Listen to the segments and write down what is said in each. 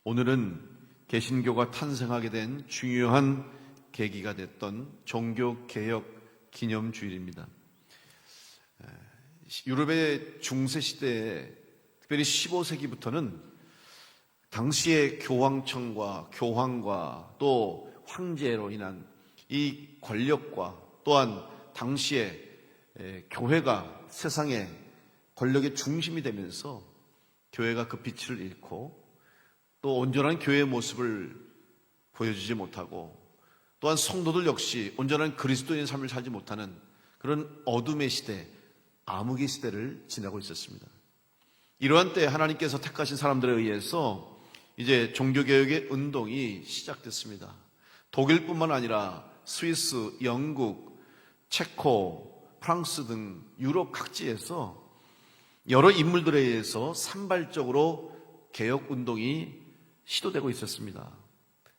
오늘은 개신교가 탄생하게 된 중요한 계기가 됐던 종교개혁 기념주일입니다. 유럽의 중세시대에 특별히 15세기부터는 당시의 교황청과 교황과 또 황제로 인한 이 권력과 또한 당시에 교회가 세상의 권력의 중심이 되면서 교회가 그 빛을 잃고 또 온전한 교회의 모습을 보여주지 못하고 또한 성도들 역시 온전한 그리스도인의 삶을 살지 못하는 그런 어둠의 시대, 암흑의 시대를 지나고 있었습니다. 이러한 때 하나님께서 택하신 사람들에 의해서 이제 종교개혁의 운동이 시작됐습니다. 독일뿐만 아니라 스위스, 영국, 체코, 프랑스 등 유럽 각지에서 여러 인물들에 의해서 산발적으로 개혁 운동이 시도되고 있었습니다.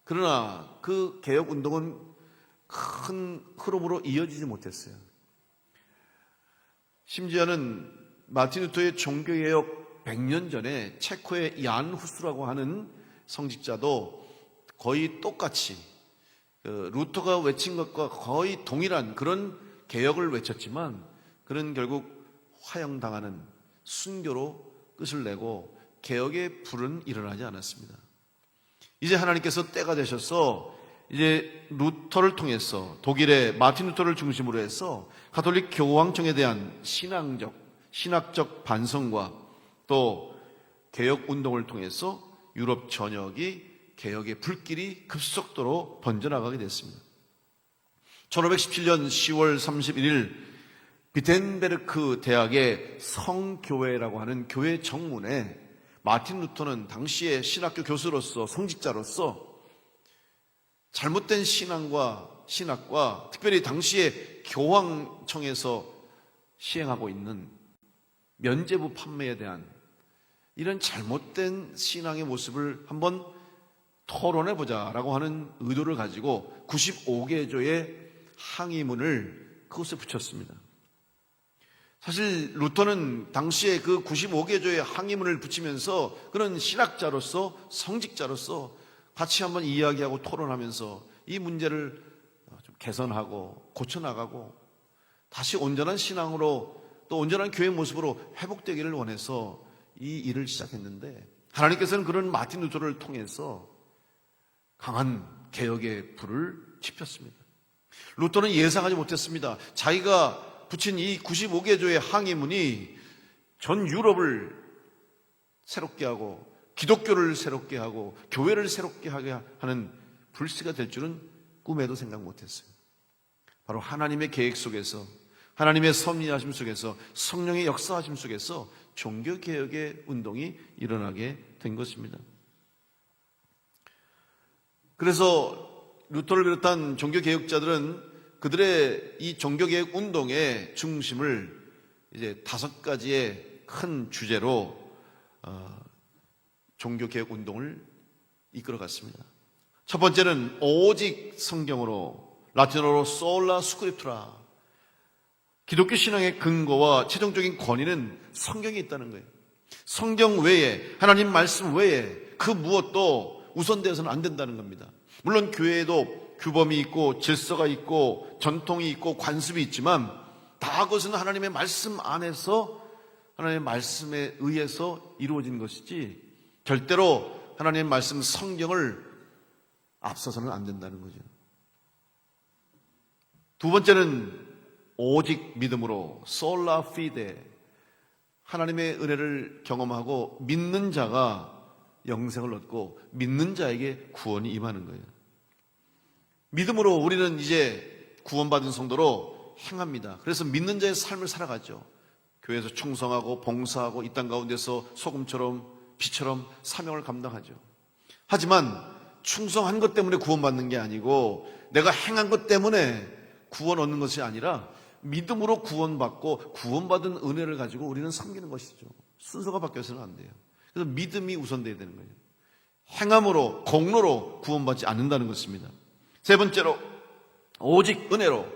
그러나 그 개혁 운동은 큰 흐름으로 이어지지 못했어요. 심지어는 마틴 루터의 종교개혁 100년 전에 체코의 얀 후스라고 하는 성직자도 거의 똑같이 루터가 외친 것과 거의 동일한 그런 개혁을 외쳤지만 그는 결국 화형당하는 순교로 끝을 내고 개혁의 불은 일어나지 않았습니다. 이제 하나님께서 때가 되셔서 이제 루터를 통해서 독일의 마틴 루터를 중심으로 해서 가톨릭 교황청에 대한 신학적 반성과 또 개혁 운동을 통해서 유럽 전역이 개혁의 불길이 급속도로 번져나가게 됐습니다. 1517년 10월 31일 비텐베르크 대학의 성교회라고 하는 교회 정문에 마틴 루터는 당시의 신학교 교수로서 성직자로서 잘못된 신학과 특별히 당시에 교황청에서 시행하고 있는 면죄부 판매에 대한 이런 잘못된 신앙의 모습을 한번 토론해보자라고 하는 의도를 가지고 95개조의 항의문을 그것에 붙였습니다. 사실 루터는 당시에 그 95개조의 항의문을 붙이면서 그런 신학자로서 성직자로서 같이 한번 이야기하고 토론하면서 이 문제를 좀 개선하고 고쳐나가고 다시 온전한 신앙으로 또 온전한 교회 모습으로 회복되기를 원해서 이 일을 시작했는데 하나님께서는 그런 마틴 루터를 통해서 강한 개혁의 불을 지폈습니다. 루터는 예상하지 못했습니다. 자기가 붙인 이 95개조의 항의문이 전 유럽을 새롭게 하고 기독교를 새롭게 하고 교회를 새롭게 하게 하는 불씨가 될 줄은 꿈에도 생각 못했어요. 바로 하나님의 계획 속에서 하나님의 섭리하심 속에서 성령의 역사하심 속에서 종교개혁의 운동이 일어나게 된 것입니다. 그래서 루터를 비롯한 종교개혁자들은 그들의 이 종교개혁 운동의 중심을 이제 5가지의 큰 주제로 종교개혁 운동을 이끌어갔습니다. 첫 번째는 오직 성경으로, 라틴어로 솔라 스크립투라. 기독교 신앙의 근거와 최종적인 권위는 성경에 있다는 거예요. 성경 외에, 하나님 말씀 외에 그 무엇도 우선되어서는 안 된다는 겁니다. 물론 교회에도 규범이 있고 질서가 있고 전통이 있고 관습이 있지만 다 그것은 하나님의 말씀 안에서 하나님의 말씀에 의해서 이루어진 것이지 절대로 하나님의 말씀 성경을 앞서서는 안 된다는 거죠. 두 번째는 오직 믿음으로 솔라 피데, 하나님의 은혜를 경험하고 믿는 자가 영생을 얻고 믿는 자에게 구원이 임하는 거예요. 믿음으로 우리는 이제 구원받은 성도로 행합니다. 그래서 믿는 자의 삶을 살아가죠. 교회에서 충성하고 봉사하고 이 땅 가운데서 소금처럼 빛처럼 사명을 감당하죠. 하지만 충성한 것 때문에 구원받는 게 아니고 내가 행한 것 때문에 구원 얻는 것이 아니라 믿음으로 구원받고 구원받은 은혜를 가지고 우리는 섬기는 것이죠. 순서가 바뀌어서는 안 돼요. 그래서 믿음이 우선돼야 되는 거예요. 행함으로 공로로 구원받지 않는다는 것입니다. 세 번째로 오직 은혜로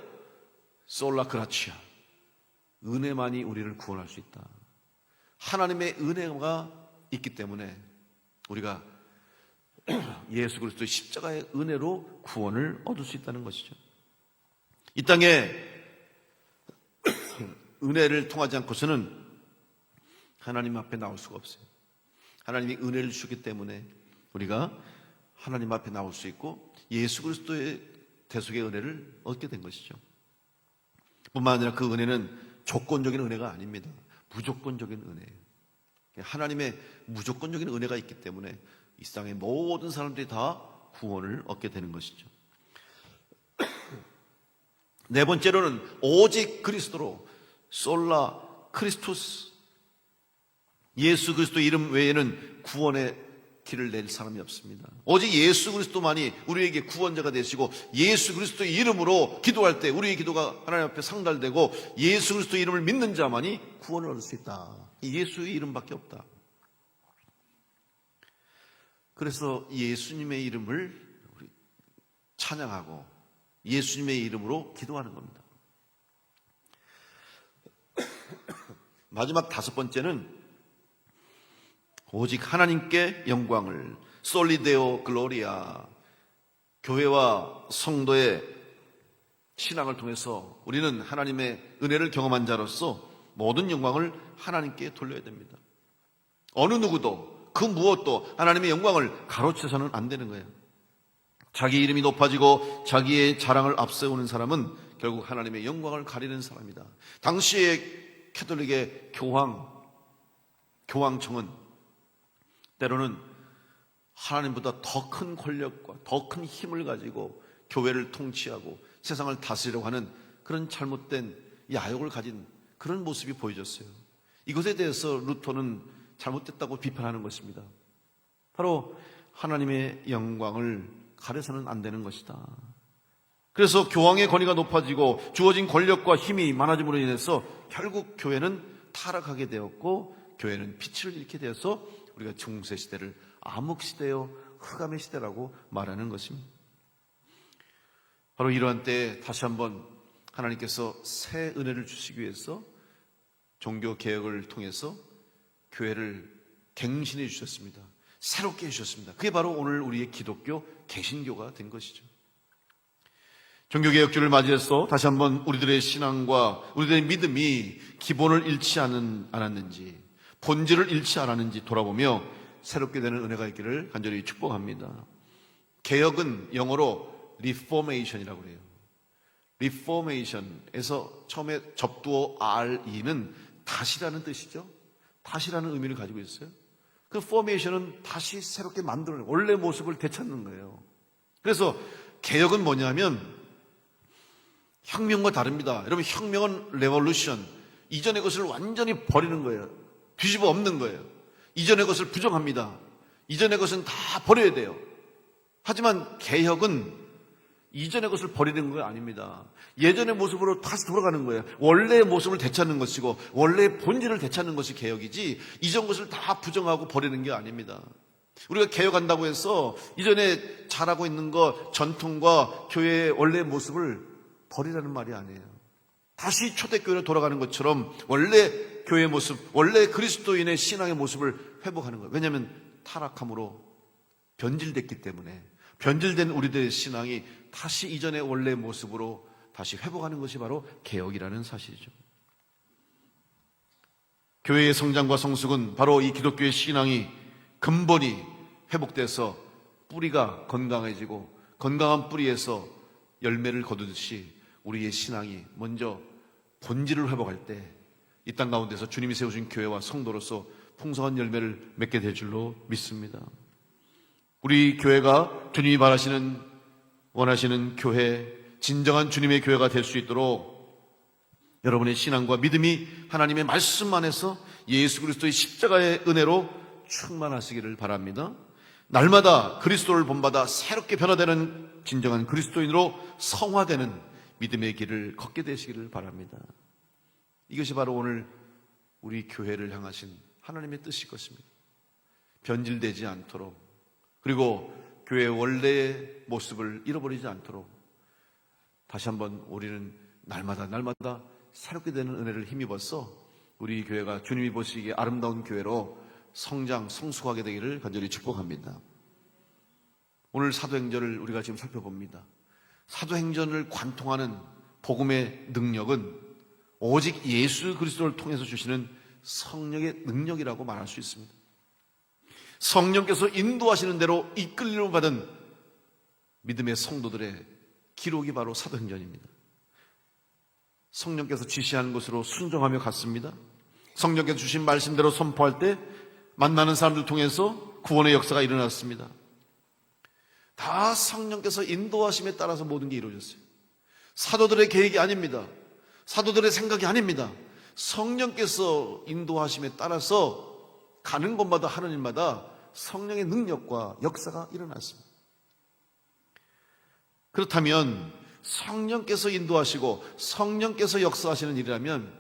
솔라 그라치아, 은혜만이 우리를 구원할 수 있다. 하나님의 은혜가 있기 때문에 우리가 예수 그리스도의 십자가의 은혜로 구원을 얻을 수 있다는 것이죠. 이 땅에 은혜를 통하지 않고서는 하나님 앞에 나올 수가 없어요. 하나님이 은혜를 주기 때문에 우리가 하나님 앞에 나올 수 있고 예수 그리스도의 대속의 은혜를 얻게 된 것이죠. 뿐만 아니라 그 은혜는 조건적인 은혜가 아닙니다. 무조건적인 은혜예요. 하나님의 무조건적인 은혜가 있기 때문에 이 세상의 모든 사람들이 다 구원을 얻게 되는 것이죠. 네 번째로는 오직 그리스도로, 솔라 크리스토스, 예수 그리스도 이름 외에는 구원의 길을 낼 사람이 없습니다. 오직 예수 그리스도만이 우리에게 구원자가 되시고 예수 그리스도의 이름으로 기도할 때 우리의 기도가 하나님 앞에 상달되고 예수 그리스도의 이름을 믿는 자만이 구원을 얻을 수 있다. 예수의 이름밖에 없다. 그래서 예수님의 이름을 우리 찬양하고 예수님의 이름으로 기도하는 겁니다. 마지막 다섯 번째는 오직 하나님께 영광을, 솔리데오 글로리아, 교회와 성도의 신앙을 통해서 우리는 하나님의 은혜를 경험한 자로서 모든 영광을 하나님께 돌려야 됩니다. 어느 누구도 그 무엇도 하나님의 영광을 가로채서는 안 되는 거예요. 자기 이름이 높아지고 자기의 자랑을 앞세우는 사람은 결국 하나님의 영광을 가리는 사람이다. 당시의 캐톨릭의 교황청은 때로는 하나님보다 더 큰 권력과 더 큰 힘을 가지고 교회를 통치하고 세상을 다스리려고 하는 그런 잘못된 야욕을 가진 그런 모습이 보여졌어요. 이것에 대해서 루터는 잘못됐다고 비판하는 것입니다. 바로 하나님의 영광을 가려서는 안 되는 것이다. 그래서 교황의 권위가 높아지고 주어진 권력과 힘이 많아짐으로 인해서 결국 교회는 타락하게 되었고 교회는 빛을 잃게 되어서 우리가 중세 시대를 암흑시대요 흑암의 시대라고 말하는 것입니다. 바로 이러한 때에 다시 한번 하나님께서 새 은혜를 주시기 위해서 종교개혁을 통해서 교회를 갱신해 주셨습니다. 새롭게 해주셨습니다. 그게 바로 오늘 우리의 기독교 개신교가 된 것이죠. 종교개혁주를 맞이해서 다시 한번 우리들의 신앙과 우리들의 믿음이 기본을 잃지 않았는지, 본질을 잃지 않았는지 돌아보며 새롭게 되는 은혜가 있기를 간절히 축복합니다. 개혁은 영어로 리포메이션이라고 해요. 리포메이션에서 처음에 접두어 RE는 다시라는 뜻이죠. 다시라는 의미를 가지고 있어요. 그 포메이션은 다시 새롭게 만드는 원래 모습을 되찾는 거예요. 그래서 개혁은 뭐냐면 혁명과 다릅니다. 여러분, 혁명은 레볼루션, 이전의 것을 완전히 버리는 거예요. 뒤집어 엎는 거예요. 이전의 것을 부정합니다. 이전의 것은 다 버려야 돼요. 하지만 개혁은 이전의 것을 버리는 거 아닙니다. 예전의 모습으로 다시 돌아가는 거예요. 원래의 모습을 되찾는 것이고 원래의 본질을 되찾는 것이 개혁이지 이전 것을 다 부정하고 버리는 게 아닙니다. 우리가 개혁한다고 해서 이전에 잘하고 있는 것, 전통과 교회의 원래의 모습을 버리라는 말이 아니에요. 다시 초대교회로 돌아가는 것처럼 원래 교회의 모습, 원래 그리스도인의 신앙의 모습을 회복하는 거예요. 왜냐하면 타락함으로 변질됐기 때문에 변질된 우리들의 신앙이 다시 이전의 원래의 모습으로 다시 회복하는 것이 바로 개혁이라는 사실이죠. 교회의 성장과 성숙은 바로 이 기독교의 신앙이 근본이 회복돼서 뿌리가 건강해지고 건강한 뿌리에서 열매를 거두듯이 우리의 신앙이 먼저 본질을 회복할 때 이 땅 가운데서 주님이 세우신 교회와 성도로서 풍성한 열매를 맺게 될 줄로 믿습니다. 우리 교회가 주님이 원하시는 교회, 진정한 주님의 교회가 될 수 있도록 여러분의 신앙과 믿음이 하나님의 말씀 안에서 예수 그리스도의 십자가의 은혜로 충만하시기를 바랍니다. 날마다 그리스도를 본받아 새롭게 변화되는 진정한 그리스도인으로 성화되는 믿음의 길을 걷게 되시기를 바랍니다. 이것이 바로 오늘 우리 교회를 향하신 하나님의 뜻일 것입니다. 변질되지 않도록, 그리고 교회의 원래의 모습을 잃어버리지 않도록 다시 한번 우리는 날마다 새롭게 되는 은혜를 힘입어서 우리 교회가 주님이 보시기에 아름다운 교회로 성장, 성숙하게 되기를 간절히 축복합니다. 오늘 사도행전을 우리가 지금 살펴봅니다. 사도행전을 관통하는 복음의 능력은 오직 예수 그리스도를 통해서 주시는 성령의 능력이라고 말할 수 있습니다. 성령께서 인도하시는 대로 이끌림을 받은 믿음의 성도들의 기록이 바로 사도행전입니다. 성령께서 지시하는 곳으로 순종하며 갔습니다. 성령께서 주신 말씀대로 선포할 때 만나는 사람들 통해서 구원의 역사가 일어났습니다. 다 성령께서 인도하심에 따라서 모든 게 이루어졌어요. 사도들의 계획이 아닙니다. 사도들의 생각이 아닙니다. 성령께서 인도하심에 따라서 가는 곳마다 하는 일마다 성령의 능력과 역사가 일어났습니다. 그렇다면 성령께서 인도하시고 성령께서 역사하시는 일이라면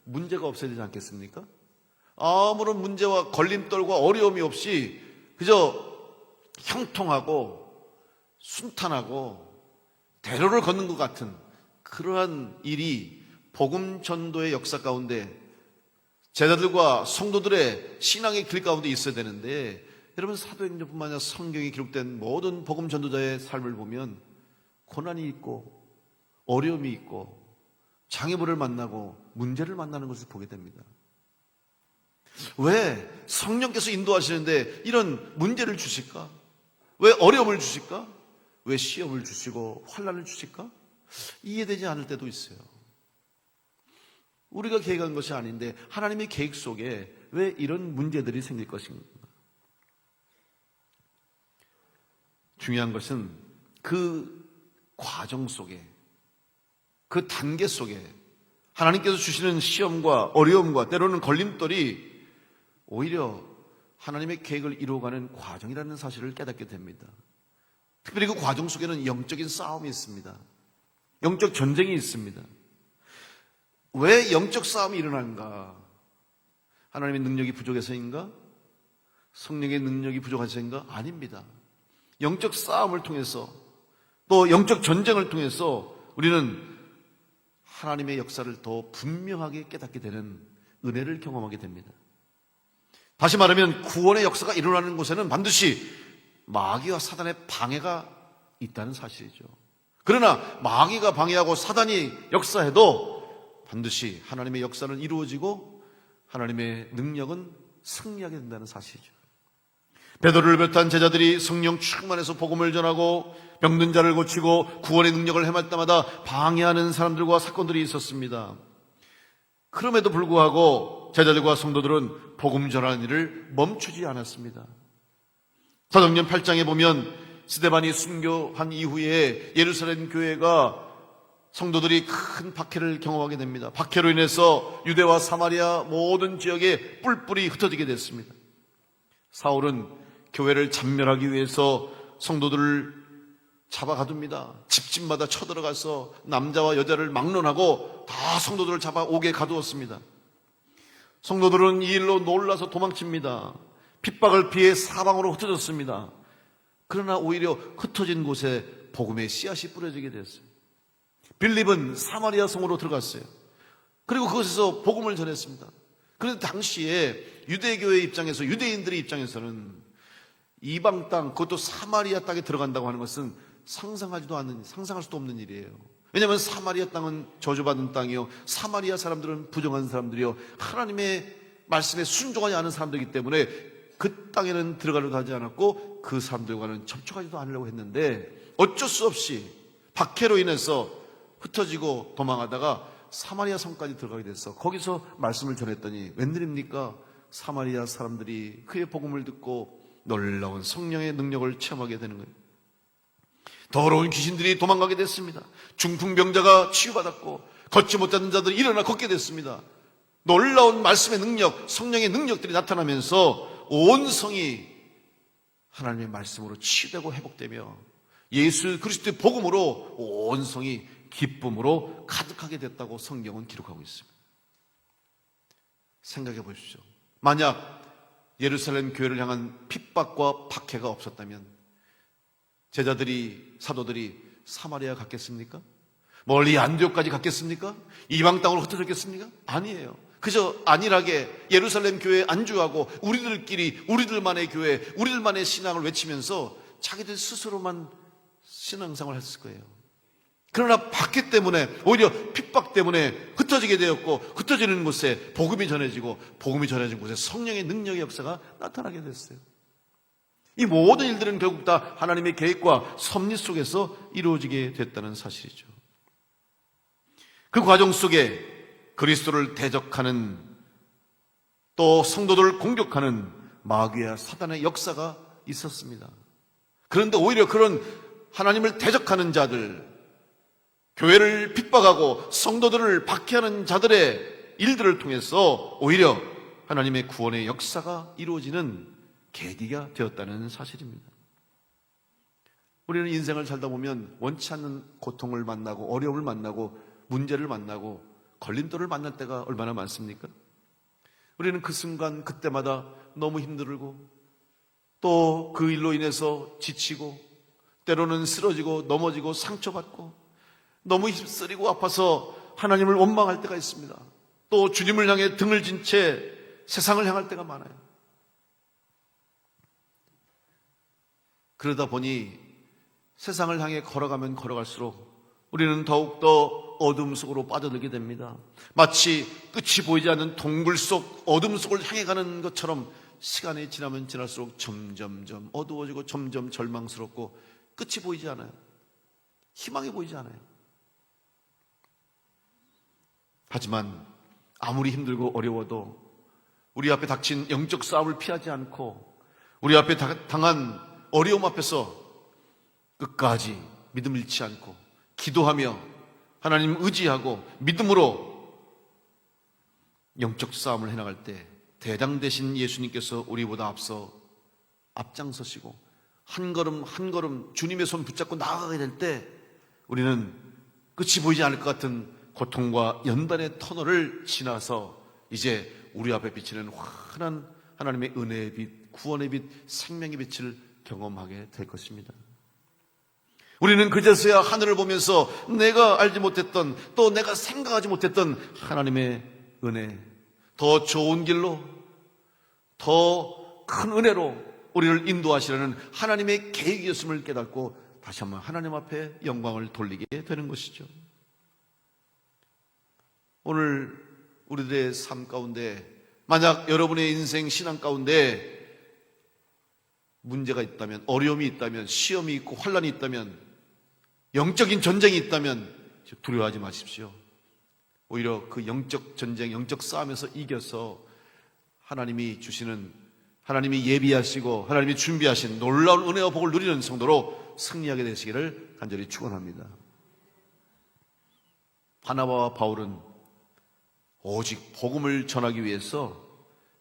문제가 없어야 되지 않겠습니까? 아무런 문제와 걸림돌과 어려움이 없이 그저 형통하고 순탄하고 대로를 걷는 것 같은 그러한 일이 복음 전도의 역사 가운데 제자들과 성도들의 신앙의 길 가운데 있어야 되는데, 여러분 사도행전뿐만 아니라 성경에 기록된 모든 복음 전도자의 삶을 보면 고난이 있고 어려움이 있고 장애물을 만나고 문제를 만나는 것을 보게 됩니다. 왜 성령께서 인도하시는데 이런 문제를 주실까? 왜 어려움을 주실까? 왜 시험을 주시고 환난을 주실까? 이해되지 않을 때도 있어요. 우리가 계획한 것이 아닌데 하나님의 계획 속에 왜 이런 문제들이 생길 것인가? 중요한 것은 그 과정 속에, 그 단계 속에 하나님께서 주시는 시험과 어려움과 때로는 걸림돌이 오히려 하나님의 계획을 이루어가는 과정이라는 사실을 깨닫게 됩니다. 특별히 그 과정 속에는 영적인 싸움이 있습니다. 영적 전쟁이 있습니다. 왜 영적 싸움이 일어나는가? 하나님의 능력이 부족해서인가? 성령의 능력이 부족해서인가? 아닙니다. 영적 싸움을 통해서 또 영적 전쟁을 통해서 우리는 하나님의 역사를 더 분명하게 깨닫게 되는 은혜를 경험하게 됩니다. 다시 말하면 구원의 역사가 일어나는 곳에는 반드시 마귀와 사단의 방해가 있다는 사실이죠. 그러나 마귀가 방해하고 사단이 역사해도 반드시 하나님의 역사는 이루어지고 하나님의 능력은 승리하게 된다는 사실이죠. 베드로를 비롯한 제자들이 성령 충만해서 복음을 전하고 병든 자를 고치고 구원의 능력을 행할 때마다 방해하는 사람들과 사건들이 있었습니다. 그럼에도 불구하고 제자들과 성도들은 복음 전하는 일을 멈추지 않았습니다. 사도행전 8장에 보면 스데반이 순교한 이후에 예루살렘 교회가 성도들이 큰 박해를 경험하게 됩니다. 박해로 인해서 유대와 사마리아 모든 지역에 뿔뿔이 흩어지게 됐습니다. 사울은 교회를 잔멸하기 위해서 성도들을 잡아 가둡니다. 집집마다 쳐들어가서 남자와 여자를 막론하고 다 성도들을 잡아 옥에 가두었습니다. 성도들은 이 일로 놀라서 도망칩니다. 핍박을 피해 사방으로 흩어졌습니다. 그러나 오히려 흩어진 곳에 복음의 씨앗이 뿌려지게 됐어요. 빌립은 사마리아 성으로 들어갔어요. 그리고 그곳에서 복음을 전했습니다. 그런데 당시에 유대교의 입장에서, 유대인들의 입장에서는 이방 땅, 그것도 사마리아 땅에 들어간다고 하는 것은 상상할 수도 없는 일이에요. 왜냐하면 사마리아 땅은 저주받은 땅이요, 사마리아 사람들은 부정한 사람들이요, 하나님의 말씀에 순종하지 않은 사람들이기 때문에 그 땅에는 들어가려고 하지 않았고 그 사람들과는 접촉하지도 않으려고 했는데 어쩔 수 없이 박해로 인해서 흩어지고 도망하다가 사마리아 성까지 들어가게 됐어. 거기서 말씀을 전했더니 웬일입니까? 사마리아 사람들이 그의 복음을 듣고 놀라운 성령의 능력을 체험하게 되는 거예요. 더러운 귀신들이 도망가게 됐습니다. 중풍병자가 치유받았고 걷지 못하는 자들이 일어나 걷게 됐습니다. 놀라운 말씀의 능력, 성령의 능력들이 나타나면서 온 성이 하나님의 말씀으로 치유되고 회복되며 예수 그리스도의 복음으로 온 성이 기쁨으로 가득하게 됐다고 성경은 기록하고 있습니다. 생각해 보십시오. 만약 예루살렘 교회를 향한 핍박과 박해가 없었다면 제자들이, 사도들이 사마리아 갔겠습니까? 멀리 안디옥까지 갔겠습니까? 이방 땅으로 흩어졌겠습니까? 아니에요. 그저 안일하게 예루살렘 교회에 안주하고 우리들끼리 우리들만의 교회, 우리들만의 신앙을 외치면서 자기들 스스로만 신앙생활을 했을 거예요. 그러나 박해 때문에, 오히려 핍박 때문에 흩어지게 되었고, 흩어지는 곳에 복음이 전해지고, 복음이 전해진 곳에 성령의 능력의 역사가 나타나게 됐어요. 이 모든 일들은 결국 다 하나님의 계획과 섭리 속에서 이루어지게 됐다는 사실이죠. 그 과정 속에 그리스도를 대적하는, 또 성도들을 공격하는 마귀와 사단의 역사가 있었습니다. 그런데 오히려 그런 하나님을 대적하는 자들, 교회를 핍박하고 성도들을 박해하는 자들의 일들을 통해서 오히려 하나님의 구원의 역사가 이루어지는 계기가 되었다는 사실입니다. 우리는 인생을 살다 보면 원치 않는 고통을 만나고 어려움을 만나고 문제를 만나고 걸림돌을 만날 때가 얼마나 많습니까? 우리는 그 순간 그때마다 너무 힘들고 또 그 일로 인해서 지치고 때로는 쓰러지고 넘어지고 상처받고 너무 힘쓰리고 아파서 하나님을 원망할 때가 있습니다. 또 주님을 향해 등을 진 채 세상을 향할 때가 많아요. 그러다 보니 세상을 향해 걸어가면 걸어갈수록 우리는 더욱더 어둠 속으로 빠져들게 됩니다. 마치 끝이 보이지 않는 동굴 속 어둠 속을 향해 가는 것처럼 시간이 지나면 지날수록 점점점 어두워지고 점점 절망스럽고 끝이 보이지 않아요. 희망이 보이지 않아요. 하지만 아무리 힘들고 어려워도 우리 앞에 닥친 영적 싸움을 피하지 않고 우리 앞에 당한 어려움 앞에서 끝까지 믿음 잃지 않고 기도하며 하나님 의지하고 믿음으로 영적 싸움을 해나갈 때 대장 되신 예수님께서 우리보다 앞장서시고 한 걸음 한 걸음 주님의 손 붙잡고 나아가게 될 때 우리는 끝이 보이지 않을 것 같은 고통과 연단의 터널을 지나서 이제 우리 앞에 비치는 환한 하나님의 은혜의 빛, 구원의 빛, 생명의 빛을 경험하게 될 것입니다. 우리는 그제서야 하늘을 보면서 내가 알지 못했던 또 내가 생각하지 못했던 하나님의 은혜, 더 좋은 길로 더 큰 은혜로 우리를 인도하시려는 하나님의 계획이었음을 깨닫고 다시 한번 하나님 앞에 영광을 돌리게 되는 것이죠. 오늘 우리들의 삶 가운데 만약 여러분의 인생 신앙 가운데 문제가 있다면, 어려움이 있다면, 시험이 있고 환난이 있다면, 영적인 전쟁이 있다면 두려워하지 마십시오. 오히려 그 영적 전쟁, 영적 싸움에서 이겨서 하나님이 주시는, 하나님이 예비하시고 하나님이 준비하신 놀라운 은혜와 복을 누리는 성도로 승리하게 되시기를 간절히 축원합니다. 바나바와 바울은 오직 복음을 전하기 위해서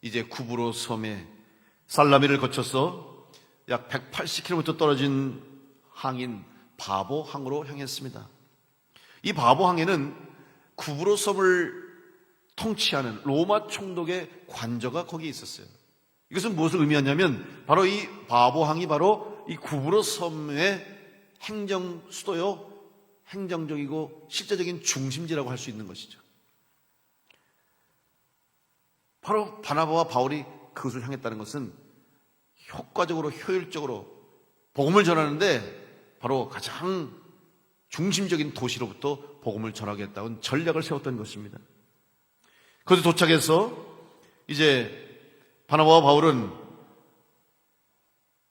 이제 구브로 섬에 살라미를 거쳐서 약 180km 떨어진 항인 바보항으로 향했습니다. 이 바보항에는 구브로 섬을 통치하는 로마 총독의 관저가 거기에 있었어요. 이것은 무엇을 의미하냐면 바로 이 바보항이 바로 이 구브로 섬의 행정 수도요, 행정적이고 실제적인 중심지라고 할 수 있는 것이죠. 바로 바나바와 바울이 그것을 향했다는 것은 효과적으로 효율적으로 복음을 전하는데 바로 가장 중심적인 도시로부터 복음을 전하겠다는 전략을 세웠던 것입니다. 그것에 도착해서 이제 바나바와 바울은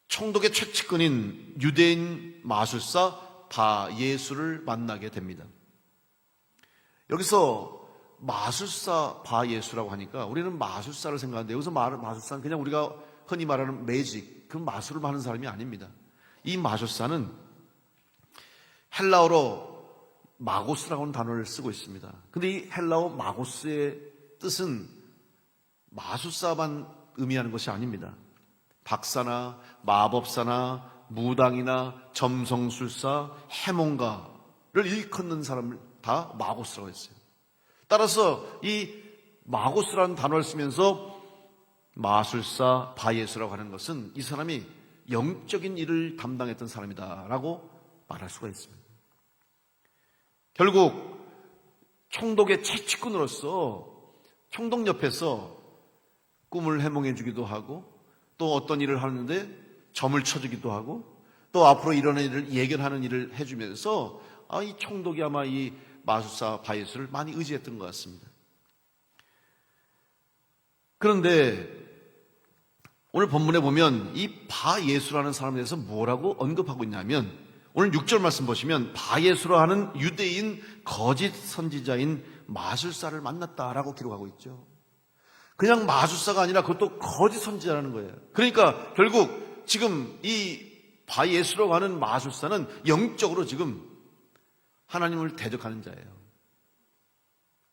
총독의 최측근인 유대인 마술사 바예수를 만나게 됩니다. 여기서 마술사 바예수라고 하니까 우리는 마술사를 생각하는데 여기서 마술사는 그냥 우리가 흔히 말하는 매직, 그 마술을 하는 사람이 아닙니다. 이 마술사는 헬라어로 마고스라고 하는 단어를 쓰고 있습니다. 근데 이 헬라어 마고스의 뜻은 마술사만 의미하는 것이 아닙니다. 박사나 마법사나 무당이나 점성술사, 해몽가를 일컫는 사람을 다 마고스라고 했어요. 따라서 이 마고스라는 단어를 쓰면서 마술사 바예수라고 하는 것은 이 사람이 영적인 일을 담당했던 사람이다라고 말할 수가 있습니다. 결국 총독의 최측근으로서 총독 옆에서 꿈을 해몽해 주기도 하고 또 어떤 일을 하는데 점을 쳐주기도 하고 또 앞으로 일어날 일을 예견하는 일을 해주면서 이 총독이 아마 이 마술사 바예수를 많이 의지했던 것 같습니다. 그런데 오늘 본문에 보면 이 바예수라는 사람에 대해서 뭐라고 언급하고 있냐면, 오늘 6절 말씀 보시면 바예수라 하는 유대인 거짓 선지자인 마술사를 만났다라고 기록하고 있죠. 그냥 마술사가 아니라 그것도 거짓 선지자라는 거예요. 그러니까 결국 지금 이 바예수라고 하는 마술사는 영적으로 지금 하나님을 대적하는 자예요.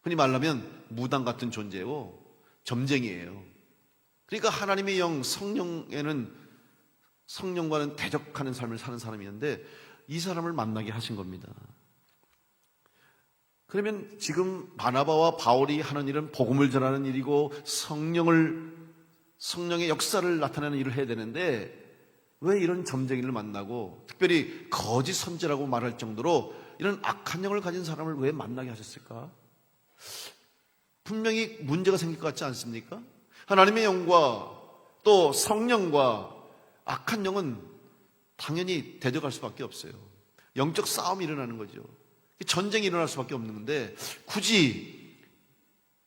흔히 말하면 무당 같은 존재고 점쟁이에요. 그러니까 하나님의 영, 성령과는 대적하는 삶을 사는 사람이었는데 이 사람을 만나게 하신 겁니다. 그러면 지금 바나바와 바울이 하는 일은 복음을 전하는 일이고 성령의 역사를 나타내는 일을 해야 되는데 왜 이런 점쟁이를 만나고 특별히 거짓 선지라고 말할 정도로 이런 악한 영을 가진 사람을 왜 만나게 하셨을까? 분명히 문제가 생길 것 같지 않습니까? 하나님의 영과 또 성령과 악한 영은 당연히 대적할 수밖에 없어요. 영적 싸움이 일어나는 거죠. 전쟁이 일어날 수밖에 없는 건데 굳이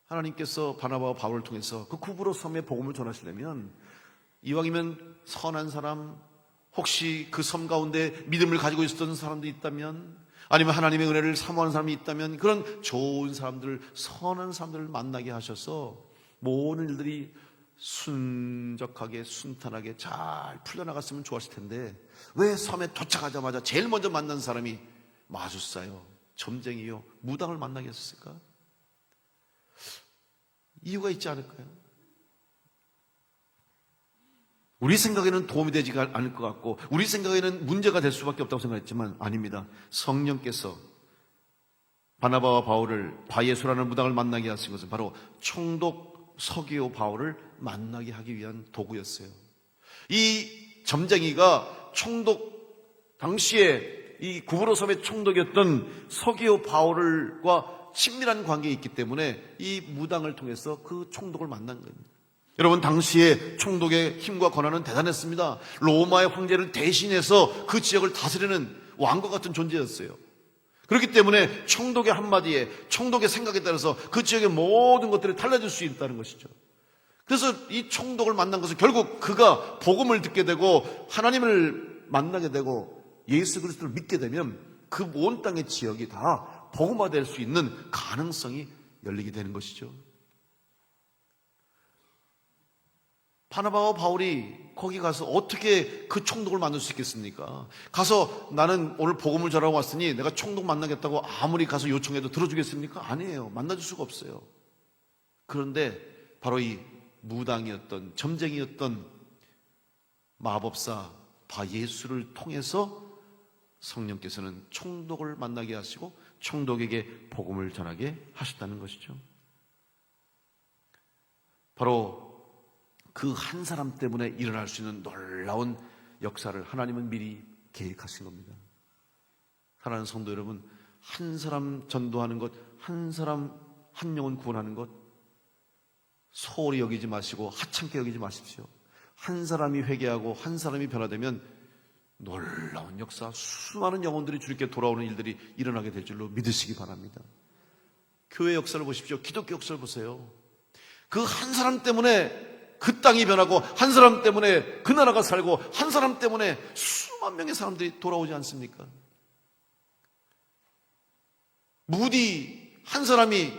하나님께서 바나바와 바울을 통해서 그 구브로 섬의 복음을 전하시려면 이왕이면 선한 사람, 혹시 그 섬 가운데 믿음을 가지고 있었던 사람도 있다면, 아니면 하나님의 은혜를 사모하는 사람이 있다면 그런 좋은 사람들, 선한 사람들을 만나게 하셔서 모든 일들이 순적하게 순탄하게 잘 풀려나갔으면 좋았을 텐데 왜 섬에 도착하자마자 제일 먼저 만난 사람이 마술사요, 점쟁이요, 무당을 만나게 했을까? 이유가 있지 않을까요? 우리 생각에는 도움이 되지 않을 것 같고 우리 생각에는 문제가 될 수밖에 없다고 생각했지만 아닙니다. 성령께서 바나바와 바울을 바예수라는 무당을 만나게 하신 것은 바로 총독 서기오 바울을 만나게 하기 위한 도구였어요. 이 점쟁이가 총독 당시에 이 구브로 섬의 총독이었던 서기오 바울과 친밀한 관계에 있기 때문에 이 무당을 통해서 그 총독을 만난 겁니다. 여러분, 당시에 총독의 힘과 권한은 대단했습니다. 로마의 황제를 대신해서 그 지역을 다스리는 왕과 같은 존재였어요. 그렇기 때문에 총독의 한마디에, 총독의 생각에 따라서 그 지역의 모든 것들이 달라질 수 있다는 것이죠. 그래서 이 총독을 만난 것은 결국 그가 복음을 듣게 되고 하나님을 만나게 되고 예수 그리스도를 믿게 되면 그 온 땅의 지역이 다 복음화될 수 있는 가능성이 열리게 되는 것이죠. 바나바와 바울이 거기 가서 어떻게 그 총독을 만날 수 있겠습니까? 가서 나는 오늘 복음을 전하고 왔으니 내가 총독 만나겠다고 아무리 가서 요청해도 들어주겠습니까? 아니에요. 만나줄 수가 없어요. 그런데 바로 이 무당이었던, 점쟁이였던 마법사 바예수를 통해서 성령께서는 총독을 만나게 하시고 총독에게 복음을 전하게 하셨다는 것이죠. 바로 그 한 사람 때문에 일어날 수 있는 놀라운 역사를 하나님은 미리 계획하신 겁니다. 사랑하는 성도 여러분, 한 사람 전도하는 것, 한 사람 한 영혼 구원하는 것 소홀히 여기지 마시고 하찮게 여기지 마십시오. 한 사람이 회개하고 한 사람이 변화되면 놀라운 역사, 수많은 영혼들이 주님께 돌아오는 일들이 일어나게 될 줄로 믿으시기 바랍니다. 교회 역사를 보십시오. 기독교 역사를 보세요. 그 한 사람 때문에 그 땅이 변하고 한 사람 때문에 그 나라가 살고 한 사람 때문에 수만 명의 사람들이 돌아오지 않습니까? 무디 한 사람이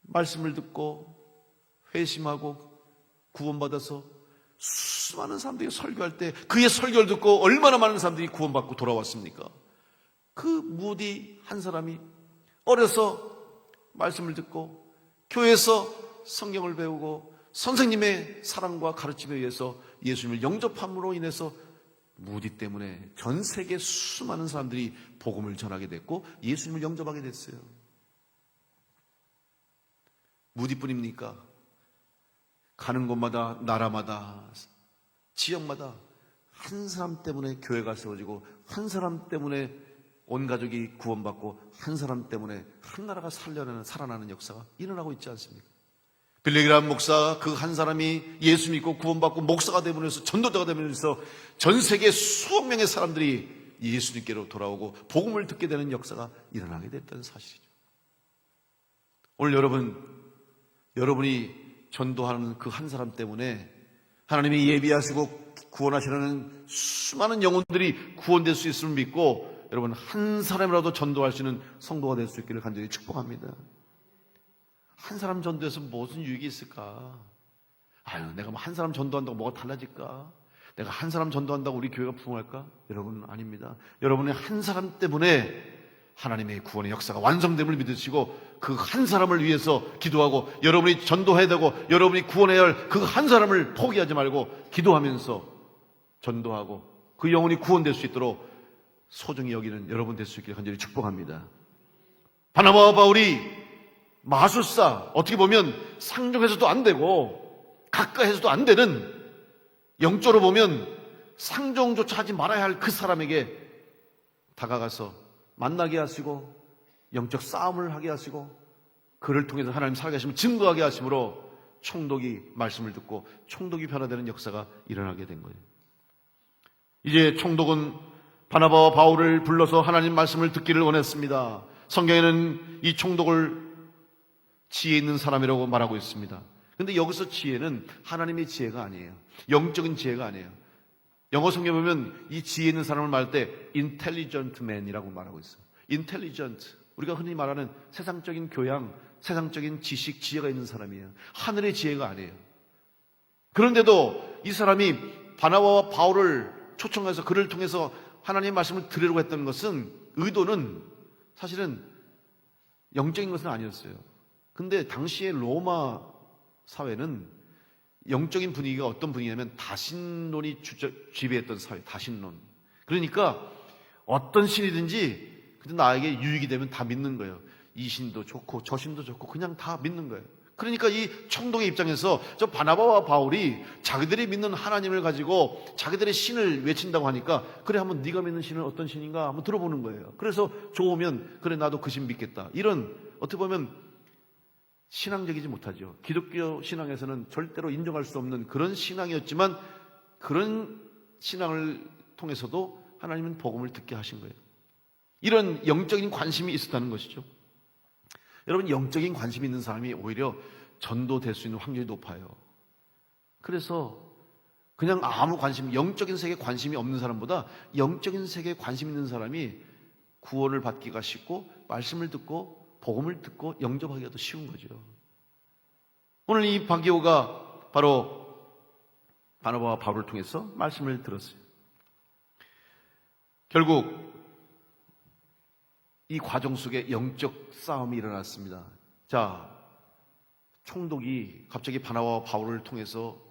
말씀을 듣고 회심하고 구원받아서 수많은 사람들이 설교할 때 그의 설교를 듣고 얼마나 많은 사람들이 구원받고 돌아왔습니까? 그 무디 한 사람이 어려서 말씀을 듣고 교회에서 성경을 배우고 선생님의 사랑과 가르침에 의해서 예수님을 영접함으로 인해서 무디 때문에 전 세계 수많은 사람들이 복음을 전하게 됐고 예수님을 영접하게 됐어요. 무디뿐입니까? 가는 곳마다, 나라마다, 지역마다 한 사람 때문에 교회가 세워지고 한 사람 때문에 온 가족이 구원받고 한 사람 때문에 한 나라가 살아나는 역사가 일어나고 있지 않습니까? 빌리그람 목사 그 한 사람이 예수 믿고 구원받고 목사가 되면서 전도자가 되면서 전 세계 수억 명의 사람들이 예수님께로 돌아오고 복음을 듣게 되는 역사가 일어나게 됐다는 사실이죠. 오늘 여러분이 전도하는 그 한 사람 때문에 하나님이 예비하시고 구원하시려는 수많은 영혼들이 구원될 수 있음을 믿고 여러분 한 사람이라도 전도할 수 있는 성도가 될 수 있기를 간절히 축복합니다. 한 사람 전도해서 무슨 유익이 있을까? 내가 한 사람 전도한다고 뭐가 달라질까? 내가 한 사람 전도한다고 우리 교회가 부흥할까? 여러분 아닙니다. 여러분의 한 사람 때문에 하나님의 구원의 역사가 완성됨을 믿으시고 그 한 사람을 위해서 기도하고 여러분이 전도해야 되고 여러분이 구원해야 할 그 한 사람을 포기하지 말고 기도하면서 전도하고 그 영혼이 구원될 수 있도록 소중히 여기는 여러분 될 수 있기를 간절히 축복합니다. 바나바와 바울이 마술사, 어떻게 보면 상종해서도 안 되고 가까이해서도 안 되는, 영적으로 보면 상종조차 하지 말아야 할 그 사람에게 다가가서 만나게 하시고 영적 싸움을 하게 하시고 그를 통해서 하나님 살아계심을 증거하게 하심으로 총독이 말씀을 듣고 총독이 변화되는 역사가 일어나게 된 거예요. 이제 총독은 바나바와 바울을 불러서 하나님 말씀을 듣기를 원했습니다. 성경에는 이 총독을 지혜 있는 사람이라고 말하고 있습니다. 그런데 여기서 지혜는 하나님의 지혜가 아니에요. 영적인 지혜가 아니에요. 영어 성경에 보면 이 지혜 있는 사람을 말할 때 intelligent man이라고 말하고 있어요. intelligent, 우리가 흔히 말하는 세상적인 교양, 세상적인 지식, 지혜가 있는 사람이에요. 하늘의 지혜가 아니에요. 그런데도 이 사람이 바나바와 바울을 초청해서 그를 통해서 하나님의 말씀을 들으려고 했던 것은, 의도는 사실은 영적인 것은 아니었어요. 근데 당시의 로마 사회는 영적인 분위기가 어떤 분위기냐면 다신론이 지배했던 사회, 다신론. 그러니까 어떤 신이든지 그냥 나에게 유익이 되면 다 믿는 거예요. 이 신도 좋고 저 신도 좋고 그냥 다 믿는 거예요. 그러니까 이 총독의 입장에서 저 바나바와 바울이 자기들이 믿는 하나님을 가지고 자기들의 신을 외친다고 하니까, 그래 한번 네가 믿는 신은 어떤 신인가 한번 들어보는 거예요. 그래서 좋으면 그래 나도 그 신 믿겠다. 이런 어떻게 보면 신앙적이지 못하죠. 기독교 신앙에서는 절대로 인정할 수 없는 그런 신앙이었지만 그런 신앙을 통해서도 하나님은 복음을 듣게 하신 거예요. 이런 영적인 관심이 있었다는 것이죠. 여러분, 영적인 관심이 있는 사람이 오히려 전도될 수 있는 확률이 높아요. 그래서 그냥 아무 관심, 영적인 세계에 관심이 없는 사람보다 영적인 세계에 관심 있는 사람이 구원을 받기가 쉽고 말씀을 듣고 복음을 듣고 영접하기가 더 쉬운 거죠. 오늘 이 바기오가 바로 바나바와 바울을 통해서 말씀을 들었어요. 결국 이 과정 속에 영적 싸움이 일어났습니다. 자, 총독이 갑자기 바나바와 바울을 통해서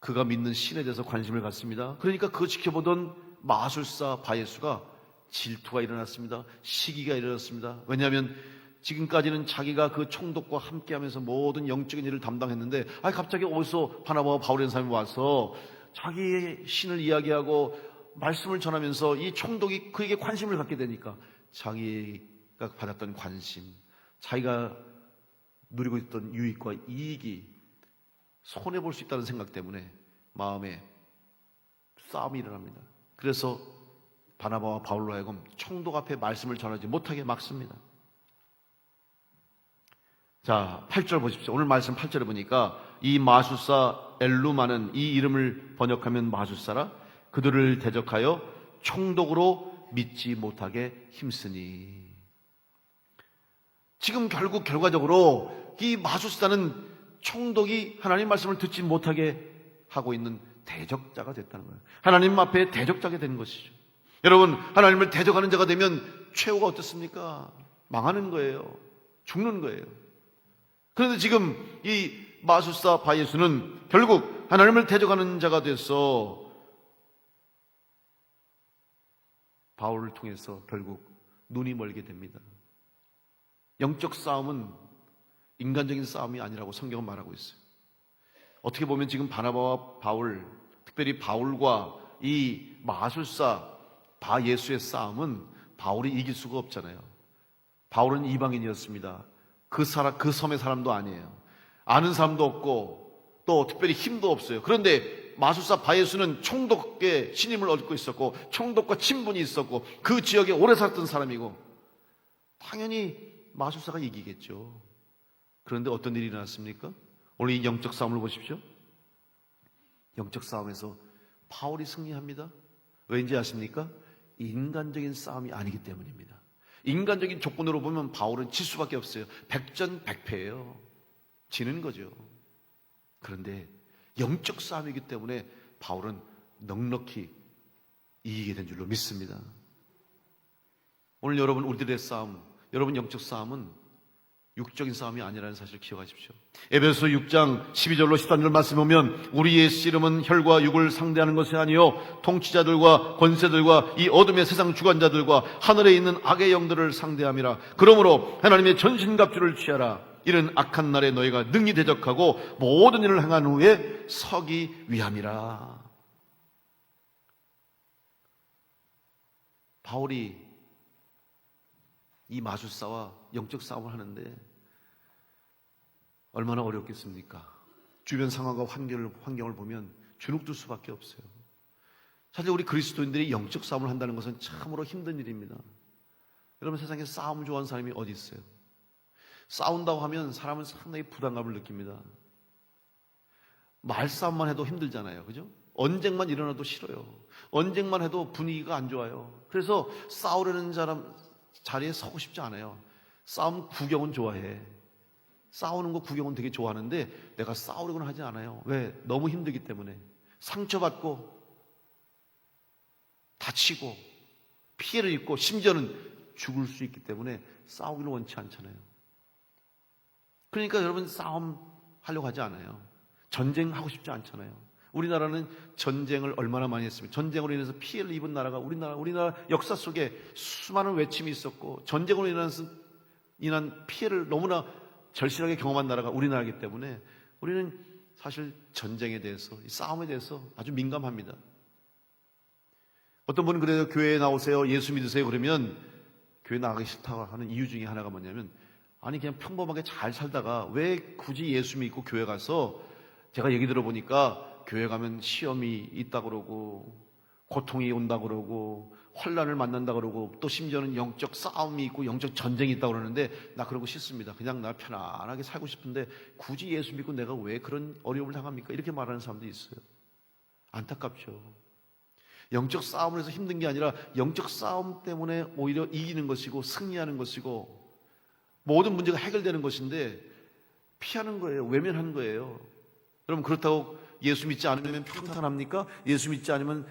그가 믿는 신에 대해서 관심을 갖습니다. 그러니까 그거 지켜보던 마술사 바예수가 질투가 일어났습니다. 시기가 일어났습니다. 왜냐하면 지금까지는 자기가 그 총독과 함께하면서 모든 영적인 일을 담당했는데, 갑자기 어디서 바나바와 바울이라는 사람이 와서 자기의 신을 이야기하고 말씀을 전하면서 이 총독이 그에게 관심을 갖게 되니까 자기가 받았던 관심, 자기가 누리고 있던 유익과 이익이 손해볼 수 있다는 생각 때문에 마음에 싸움이 일어납니다. 그래서 바나바와 바울로 하여금 총독 앞에 말씀을 전하지 못하게 막습니다. 자, 8절 보십시오. 오늘 말씀 8절에 보니까 이 마술사 엘루마는, 이 이름을 번역하면 마술사라, 그들을 대적하여 총독으로 믿지 못하게 힘쓰니. 지금 결국 결과적으로 이 마술사는 총독이 하나님 말씀을 듣지 못하게 하고 있는 대적자가 됐다는 거예요. 하나님 앞에 대적자가 된 것이죠. 여러분, 하나님을 대적하는 자가 되면 최후가 어떻습니까? 망하는 거예요. 죽는 거예요. 그런데 지금 이 마술사 바예수는 결국 하나님을 대적하는 자가 돼서 바울을 통해서 결국 눈이 멀게 됩니다. 영적 싸움은 인간적인 싸움이 아니라고 성경은 말하고 있어요. 어떻게 보면 지금 바나바와 바울, 특별히 바울과 이 마술사 바예수의 싸움은 바울이 이길 수가 없잖아요. 바울은 이방인이었습니다. 그 섬의 사람도 아니에요. 아는 사람도 없고 또 특별히 힘도 없어요. 그런데 마술사 바예수는 총독의 신임을 얻고 있었고 총독과 친분이 있었고 그 지역에 오래 살았던 사람이고 당연히 마술사가 이기겠죠. 그런데 어떤 일이 일어났습니까? 오늘 이 영적 싸움을 보십시오. 영적 싸움에서 바울이 승리합니다. 왠지 아십니까? 인간적인 싸움이 아니기 때문입니다. 인간적인 조건으로 보면 바울은 질 수밖에 없어요. 백전백패예요. 지는 거죠. 그런데 영적 싸움이기 때문에 바울은 넉넉히 이기게 된 줄로 믿습니다. 오늘 여러분 우리들의 싸움, 여러분 영적 싸움은 육적인 싸움이 아니라는 사실을 기억하십시오. 에베소 6장 12절로 13절 말씀 보면 우리의 씨름은 혈과 육을 상대하는 것이 아니요 통치자들과 권세들과 이 어둠의 세상 주관자들과 하늘에 있는 악의 영들을 상대함이라. 그러므로 하나님의 전신갑주를 취하라. 이는 악한 날에 너희가 능히 대적하고 모든 일을 행한 후에 서기 위함이라. 바울이 이 마술사와 영적 싸움을 하는데 얼마나 어렵겠습니까? 주변 상황과 환경을 보면 주눅들 수밖에 없어요. 사실 우리 그리스도인들이 영적 싸움을 한다는 것은 참으로 힘든 일입니다. 여러분 세상에 싸움 좋아하는 사람이 어디 있어요? 싸운다고 하면 사람은 상당히 부담감을 느낍니다. 말싸움만 해도 힘들잖아요. 그죠? 언쟁만 일어나도 싫어요. 언쟁만 해도 분위기가 안 좋아요. 그래서 싸우려는 사람 자리에 서고 싶지 않아요. 싸움 구경은 좋아해. 싸우는 거 구경은 되게 좋아하는데 내가 싸우려고는 하지 않아요. 왜? 너무 힘들기 때문에. 상처받고 다치고 피해를 입고 심지어는 죽을 수 있기 때문에 싸우기를 원치 않잖아요. 그러니까 여러분 싸움 하려고 하지 않아요. 전쟁하고 싶지 않잖아요. 우리나라는 전쟁을 얼마나 많이 했습니까? 전쟁으로 인해서 피해를 입은 나라가 우리나라 역사 속에 수많은 외침이 있었고 전쟁으로 인한 피해를 너무나 절실하게 경험한 나라가 우리나라이기 때문에 우리는 사실 전쟁에 대해서, 이 싸움에 대해서 아주 민감합니다. 어떤 분은 그래요. 교회에 나오세요. 예수 믿으세요. 그러면 교회 나가기 싫다고 하는 이유 중에 하나가 뭐냐면 아니 그냥 평범하게 잘 살다가 왜 굳이 예수 믿고 교회 가서 제가 얘기 들어보니까 교회 가면 시험이 있다 그러고 고통이 온다 그러고 환난을 만난다 그러고 또 심지어는 영적 싸움이 있고 영적 전쟁이 있다 그러는데 나 그러고 싫습니다. 그냥 나 편안하게 살고 싶은데 굳이 예수 믿고 내가 왜 그런 어려움을 당합니까? 이렇게 말하는 사람도 있어요. 안타깝죠. 영적 싸움을 해서 힘든 게 아니라 영적 싸움 때문에 오히려 이기는 것이고 승리하는 것이고 모든 문제가 해결되는 것인데 피하는 거예요. 외면하는 거예요. 여러분 그렇다고 예수 믿지 않으면 평탄합니까? 예수 믿지 않으면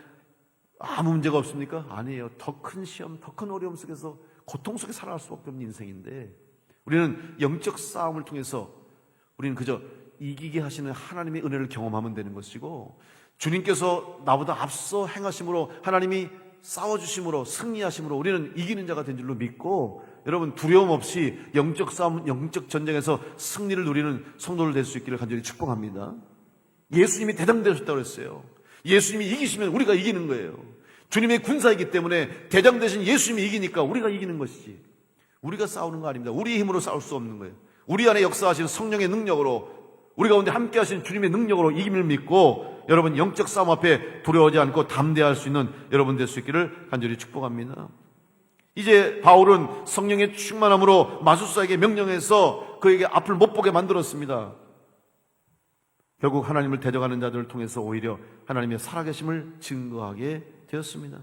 아무 문제가 없습니까? 아니에요. 더 큰 시험, 더 큰 어려움 속에서 고통 속에 살아갈 수밖에 없는 인생인데 우리는 영적 싸움을 통해서 우리는 그저 이기게 하시는 하나님의 은혜를 경험하면 되는 것이고 주님께서 나보다 앞서 행하심으로 하나님이 싸워주심으로 승리하심으로 우리는 이기는 자가 된 줄로 믿고 여러분 두려움 없이 영적 싸움, 영적 전쟁에서 승리를 누리는 성도들 될 수 있기를 간절히 축복합니다. 예수님이 대장되셨다고 그랬어요. 예수님이 이기시면 우리가 이기는 거예요. 주님의 군사이기 때문에 대장 되신 예수님이 이기니까 우리가 이기는 것이지 우리가 싸우는 거 아닙니다. 우리의 힘으로 싸울 수 없는 거예요. 우리 안에 역사하신 성령의 능력으로 우리 가운데 함께 하신 주님의 능력으로 이김을 믿고 여러분 영적 싸움 앞에 두려워하지 않고 담대할 수 있는 여러분 될 수 있기를 간절히 축복합니다. 이제 바울은 성령의 충만함으로 마술사에게 명령해서 그에게 앞을 못 보게 만들었습니다. 결국 하나님을 대적하는 자들을 통해서 오히려 하나님의 살아계심을 증거하게 되었습니다.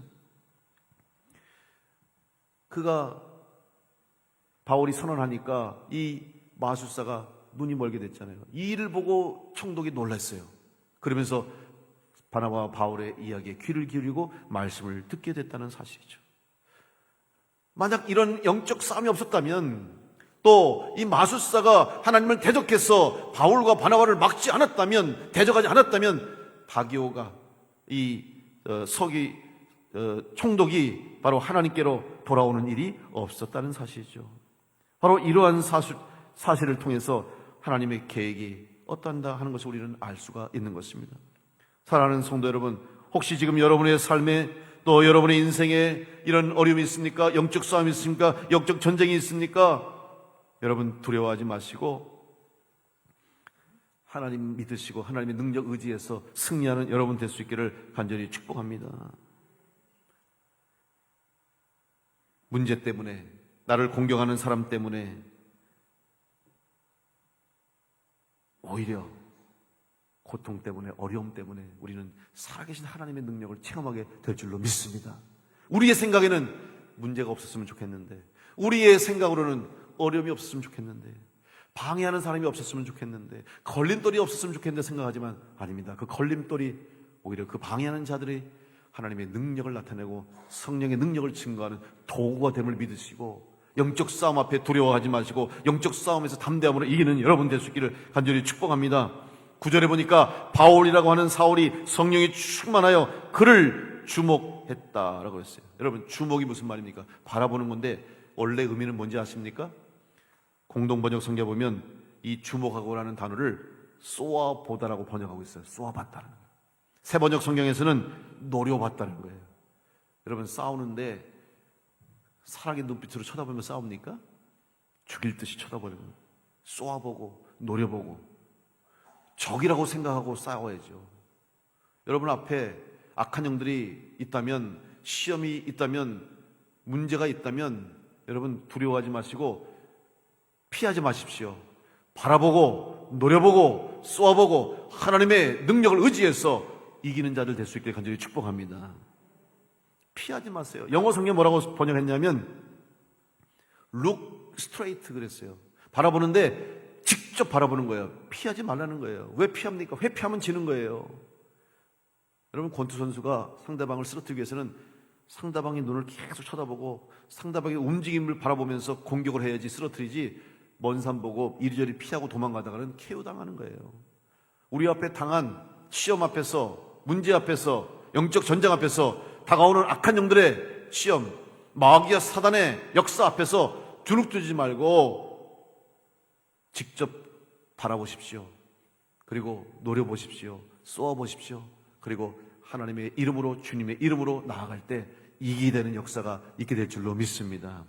바울이 선언하니까 이 마술사가 눈이 멀게 됐잖아요. 이 일을 보고 총독이 놀랐어요. 그러면서 바나바와 바울의 이야기에 귀를 기울이고 말씀을 듣게 됐다는 사실이죠. 만약 이런 영적 싸움이 없었다면 또 이 마술사가 하나님을 대적해서 바울과 바나바를 막지 않았다면 대적하지 않았다면 바기오가 이 서기 총독이 바로 하나님께로 돌아오는 일이 없었다는 사실이죠. 바로 이러한 사실을 통해서 하나님의 계획이 어떠한다 하는 것을 우리는 알 수가 있는 것입니다. 사랑하는 성도 여러분, 혹시 지금 여러분의 삶에 또 여러분의 인생에 이런 어려움이 있습니까? 영적 싸움이 있습니까? 영적 전쟁이 있습니까? 여러분 두려워하지 마시고 하나님 믿으시고 하나님의 능력 의지해서 승리하는 여러분 될 수 있기를 간절히 축복합니다. 문제 때문에, 나를 공경하는 사람 때문에 오히려 고통 때문에, 어려움 때문에 우리는 살아계신 하나님의 능력을 체험하게 될 줄로 믿습니다. 우리의 생각에는 문제가 없었으면 좋겠는데, 우리의 생각으로는 어려움이 없었으면 좋겠는데, 방해하는 사람이 없었으면 좋겠는데, 걸림돌이 없었으면 좋겠는데 생각하지만 아닙니다. 그 걸림돌이 오히려 그 방해하는 자들이 하나님의 능력을 나타내고 성령의 능력을 증거하는 도구가 됨을 믿으시고, 영적 싸움 앞에 두려워하지 마시고 영적 싸움에서 담대함으로 이기는 여러분 될 수 있기를 간절히 축복합니다. 9절에 보니까 바울이라고 하는 사울이 성령이 충만하여 그를 주목했다라고 했어요. 여러분, 주목이 무슨 말입니까? 바라보는 건데 원래 의미는 뭔지 아십니까? 공동번역 성경에 보면 이 주목하고라는 단어를 쏘아보다라고 번역하고 있어요. 쏘아봤다는 거예요. 새번역 성경에서는 노려봤다는 거예요. 여러분, 싸우는데 사랑의 눈빛으로 쳐다보면 싸웁니까? 죽일 듯이 쳐다보는 거예요. 쏘아보고 노려보고 적이라고 생각하고 싸워야죠. 여러분 앞에 악한 영들이 있다면, 시험이 있다면, 문제가 있다면 여러분 두려워하지 마시고 피하지 마십시오. 바라보고 노려보고 쏘아보고 하나님의 능력을 의지해서 이기는 자들 될 수 있게 간절히 축복합니다. 피하지 마세요. 영어 성경 뭐라고 번역했냐면 look straight 그랬어요. 바라보는데 직접 바라보는 거예요. 피하지 말라는 거예요. 왜 피합니까? 회피하면 지는 거예요. 여러분, 권투 선수가 상대방을 쓰러뜨리기 위해서는 상대방의 눈을 계속 쳐다보고 상대방의 움직임을 바라보면서 공격을 해야지 쓰러뜨리지, 먼 산 보고 이리저리 피하고 도망가다가는 KO 당하는 거예요. 우리 앞에 당한 시험 앞에서, 문제 앞에서, 영적 전쟁 앞에서 다가오는 악한 영들의 시험, 마귀와 사단의 역사 앞에서 주눅들지 말고 직접 바라보십시오. 그리고 노려보십시오. 쏘아보십시오. 그리고 하나님의 이름으로, 주님의 이름으로 나아갈 때 이기게 되는 역사가 있게 될 줄로 믿습니다.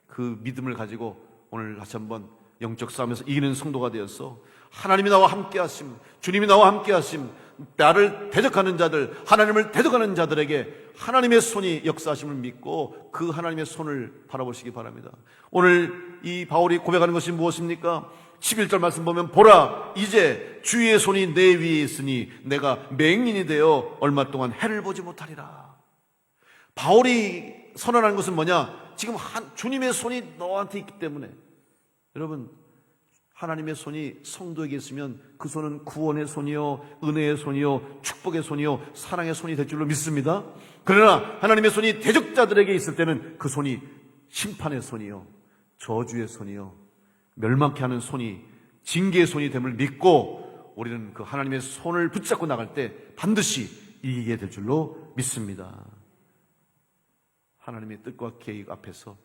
그 믿음을 가지고 오늘 다시 한번 영적 싸움에서 이기는 성도가 되어서 하나님이 나와 함께 하심, 주님이 나와 함께 하심, 나를 대적하는 자들, 하나님을 대적하는 자들에게 하나님의 손이 역사하심을 믿고 그 하나님의 손을 바라보시기 바랍니다. 오늘 이 바울이 고백하는 것이 무엇입니까? 11절 말씀 보면, 보라, 이제 주의 손이 내 위에 있으니 내가 맹인이 되어 얼마 동안 해를 보지 못하리라. 바울이 선언하는 것은 뭐냐? 지금 주님의 손이 너한테 있기 때문에, 여러분, 하나님의 손이 성도에게 있으면 그 손은 구원의 손이요, 은혜의 손이요, 축복의 손이요, 사랑의 손이 될 줄로 믿습니다. 그러나 하나님의 손이 대적자들에게 있을 때는 그 손이 심판의 손이요, 저주의 손이요, 멸망케 하는 손이, 징계의 손이 됨을 믿고 우리는 그 하나님의 손을 붙잡고 나갈 때 반드시 이기게 될 줄로 믿습니다. 하나님의 뜻과 계획 앞에서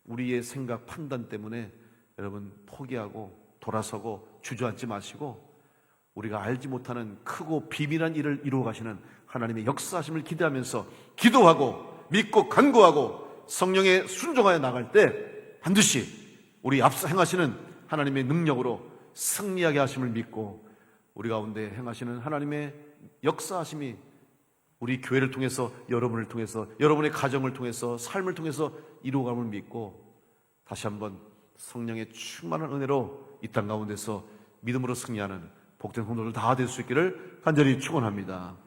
우리의 생각, 판단 때문에 여러분 포기하고 돌아서고 주저앉지 마시고 우리가 알지 못하는 크고 비밀한 일을 이루어 가시는 하나님의 역사하심을 기대하면서 기도하고 믿고 간구하고 성령에 순종하여 나갈 때 반드시 우리 앞서 행하시는 하나님의 능력으로 승리하게 하심을 믿고 우리 가운데 행하시는 하나님의 역사하심이 우리 교회를 통해서, 여러분을 통해서, 여러분의 가정을 통해서, 삶을 통해서 이루어감을 믿고 다시 한번 성령의 충만한 은혜로 이 땅 가운데서 믿음으로 승리하는 복된 성도들 다 될 수 있기를 간절히 축원합니다.